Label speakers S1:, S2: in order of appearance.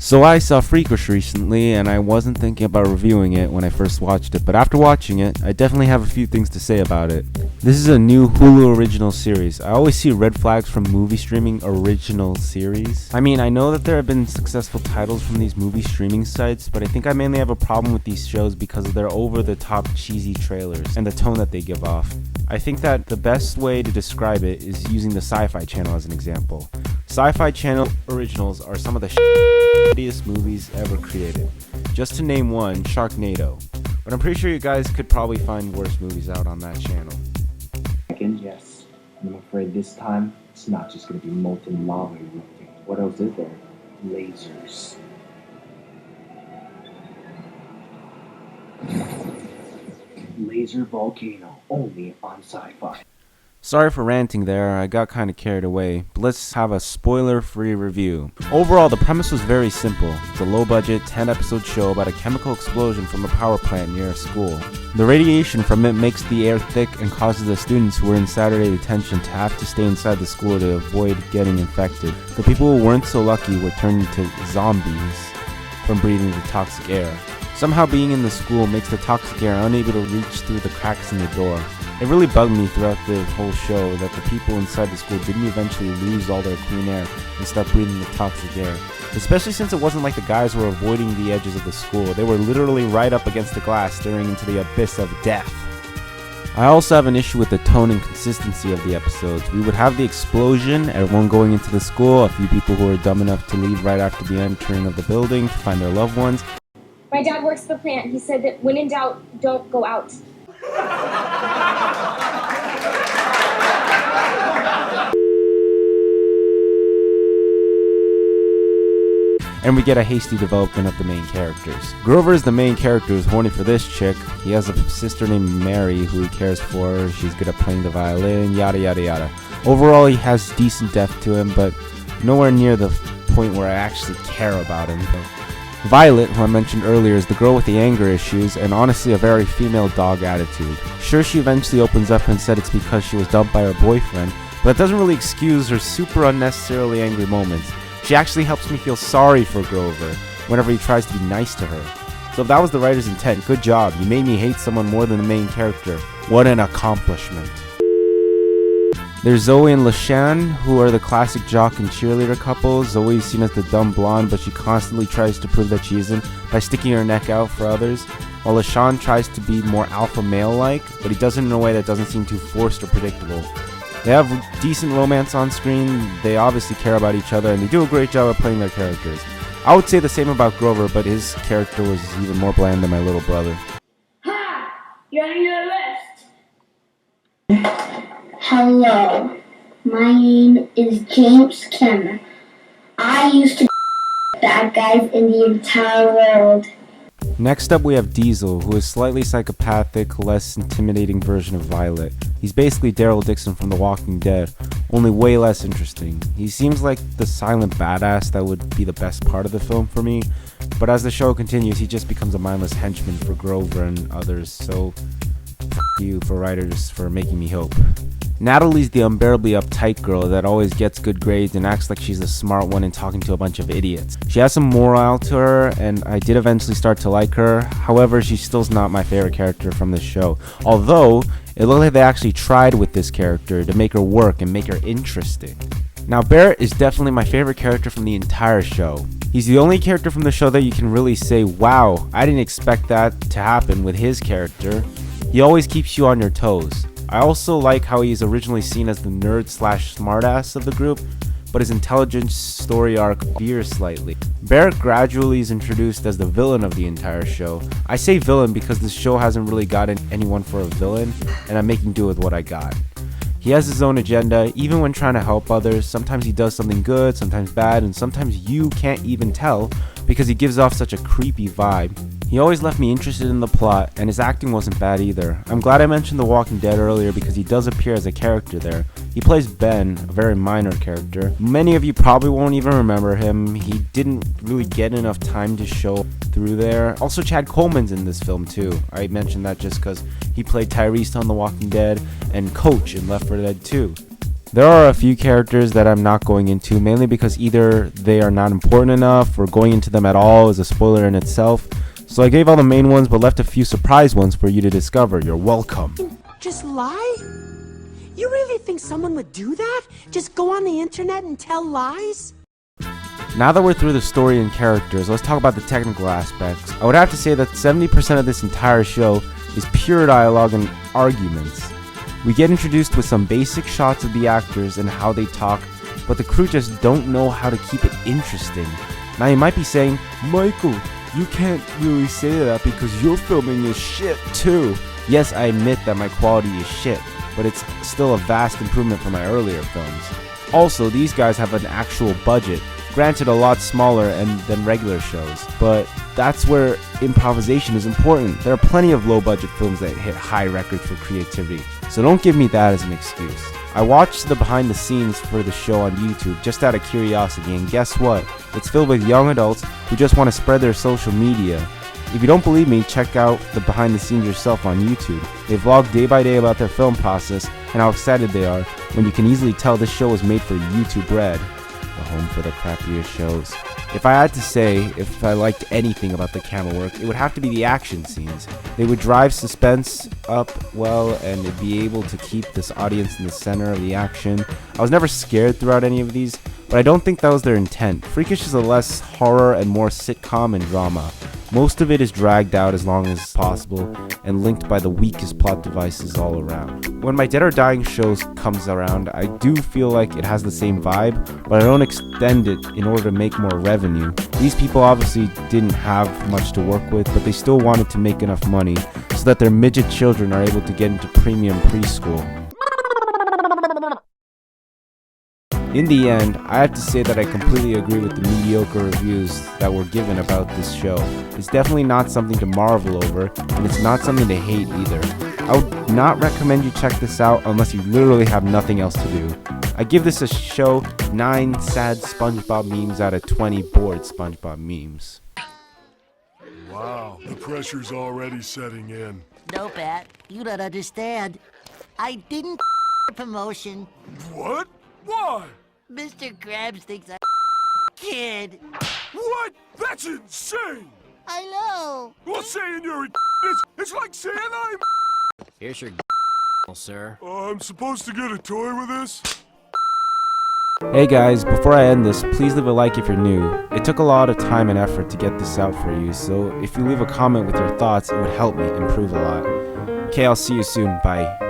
S1: So I saw Freakish recently, and I wasn't thinking about reviewing it when I first watched it, but after watching it, I definitely have a few things to say about it. This is a new Hulu original series. I always see red flags from movie streaming original series. I mean, I know that there have been successful titles from these movie streaming sites, but I think I mainly have a problem with these shows because of their over-the-top cheesy trailers and the tone that they give off. I think that the best way to describe it is using the Sci-Fi Channel as an example. Sci-Fi Channel originals are some of the shittiest movies ever created. Just to name one, Sharknado. But I'm pretty sure you guys could probably find worse movies out on that channel.
S2: Yes, and I'm afraid this time it's not just going to be molten lava erupting. What else is there? Lasers. Laser volcano, only on Sci-Fi.
S1: Sorry for ranting there, I got kind of carried away, but let's have a spoiler-free review. Overall, the premise was very simple. It's a low-budget, 10-episode show about a chemical explosion from a power plant near a school. The radiation from it makes the air thick and causes the students who were in Saturday detention to have to stay inside the school to avoid getting infected. The people who weren't so lucky were turned into zombies from breathing the toxic air. Somehow being in the school makes the toxic air unable to reach through the cracks in the door. It really bugged me throughout the whole show that the people inside the school didn't eventually lose all their clean air and start breathing the toxic air. Especially since it wasn't like the guys were avoiding the edges of the school. They were literally right up against the glass, staring into the abyss of death. I also have an issue with the tone and consistency of the episodes. We would have the explosion, everyone going into the school, a few people who were dumb enough to leave right after the entering of the building to find their loved ones.
S3: My dad works at the plant. He said that when in doubt, don't go out.
S1: And we get a hasty development of the main characters. Grover is the main character who's horny for this chick. He has a sister named Mary who he cares for. She's good at playing the violin, yada yada yada. Overall, he has decent depth to him, but nowhere near the point where I actually care about him. Violet, who I mentioned earlier, is the girl with the anger issues and honestly a very female dog attitude. Sure, she eventually opens up and said it's because she was dumped by her boyfriend, but that doesn't really excuse her super unnecessarily angry moments. She actually helps me feel sorry for Grover whenever he tries to be nice to her. So if that was the writer's intent, good job. You made me hate someone more than the main character. What an accomplishment. There's Zoe and LaShawn, who are the classic jock and cheerleader couple. Zoe is seen as the dumb blonde, but she constantly tries to prove that she isn't by sticking her neck out for others, while LaShawn tries to be more alpha male-like, but he does it in a way that doesn't seem too forced or predictable. They have decent romance on screen, they obviously care about each other, and they do a great job of playing their characters. I would say the same about Grover, but his character was even more bland than my little brother.
S3: Ha! You're on your list.
S4: Hello, my name is James Cameron. I used to bad guys in the entire world.
S1: Next up we have Diesel, who is slightly psychopathic, less intimidating version of Violet. He's basically Daryl Dixon from The Walking Dead, only way less interesting. He seems like the silent badass that would be the best part of the film for me, but as the show continues he just becomes a mindless henchman for Grover and others, so f*** you for writers for making me hope. Natalie's the unbearably uptight girl that always gets good grades and acts like she's the smart one and talking to a bunch of idiots. She has some morale to her, and I did eventually start to like her. However, she still's not my favorite character from this show. Although, it looked like they actually tried with this character to make her work and make her interesting. Now, Barrett is definitely my favorite character from the entire show. He's the only character from the show that you can really say, wow, I didn't expect that to happen with his character. He always keeps you on your toes. I also like how he is originally seen as the nerd slash smartass of the group, but his intelligence story arc veers slightly. Barrett gradually is introduced as the villain of the entire show. I say villain because this show hasn't really gotten anyone for a villain, and I'm making do with what I got. He has his own agenda, even when trying to help others. Sometimes he does something good, sometimes bad, and sometimes you can't even tell because he gives off such a creepy vibe. He always left me interested in the plot, and his acting wasn't bad either. I'm glad I mentioned The Walking Dead earlier because he does appear as a character there. He plays Ben, a very minor character. Many of you probably won't even remember him. He didn't really get enough time to show through there. Also, Chad Coleman's in this film too. I mentioned that just because he played Tyrese on The Walking Dead and Coach in Left 4 Dead 2. There are a few characters that I'm not going into, mainly because either they are not important enough or going into them at all is a spoiler in itself. So I gave all the main ones but left a few surprise ones for you to discover. You're welcome.
S5: Just lie? You really think someone would do that? Just go on the internet and tell lies?
S1: Now that we're through the story and characters, let's talk about the technical aspects. I would have to say that 70% of this entire show is pure dialogue and arguments. We get introduced with some basic shots of the actors and how they talk, but the crew just don't know how to keep it interesting. Now you might be saying, Michael, you can't really say that because your filming is shit too. Yes, I admit that my quality is shit, but it's still a vast improvement from my earlier films. Also, these guys have an actual budget, granted a lot smaller than regular shows, but that's where improvisation is important. There are plenty of low-budget films that hit high records for creativity, so don't give me that as an excuse. I watched the behind the scenes for the show on YouTube just out of curiosity, and guess what? It's filled with young adults who just want to spread their social media. If you don't believe me, check out the behind the scenes yourself on YouTube. They vlog day by day about their film process and how excited they are, when you can easily tell this show was made for YouTube Red, the home for the crappier shows. If I had to say if I liked anything about the camera work, it would have to be the action scenes. They would drive suspense up well and it'd be able to keep this audience in the center of the action. I was never scared throughout any of these, but I don't think that was their intent. Freakish is a less horror and more sitcom and drama. Most of it is dragged out as long as possible and linked by the weakest plot devices all around. When my Dead or Dying shows comes around, I do feel like it has the same vibe, but I don't extend it in order to make more revenue. These people obviously didn't have much to work with, but they still wanted to make enough money so that their midget children are able to get into premium preschool. In the end, I have to say that I completely agree with the mediocre reviews that were given about this show. It's definitely not something to marvel over, and it's not something to hate either. I would not recommend you check this out unless you literally have nothing else to do. I give this a show 9 sad SpongeBob memes out of 20 bored SpongeBob memes.
S6: Wow, the pressure's already setting in.
S7: No, Pat, you don't understand. I didn't promotion.
S6: What? Why?
S7: Mr. Krabs thinks I'm kid.
S6: What? That's insane!
S7: I know.
S6: Well, saying you're a it's like saying I'm...
S8: Here's your sir.
S6: I'm supposed to get a toy with this?
S1: Hey guys, before I end this, please leave a like if you're new. It took a lot of time and effort to get this out for you, so if you leave a comment with your thoughts, it would help me improve a lot. Okay, I'll see you soon. Bye.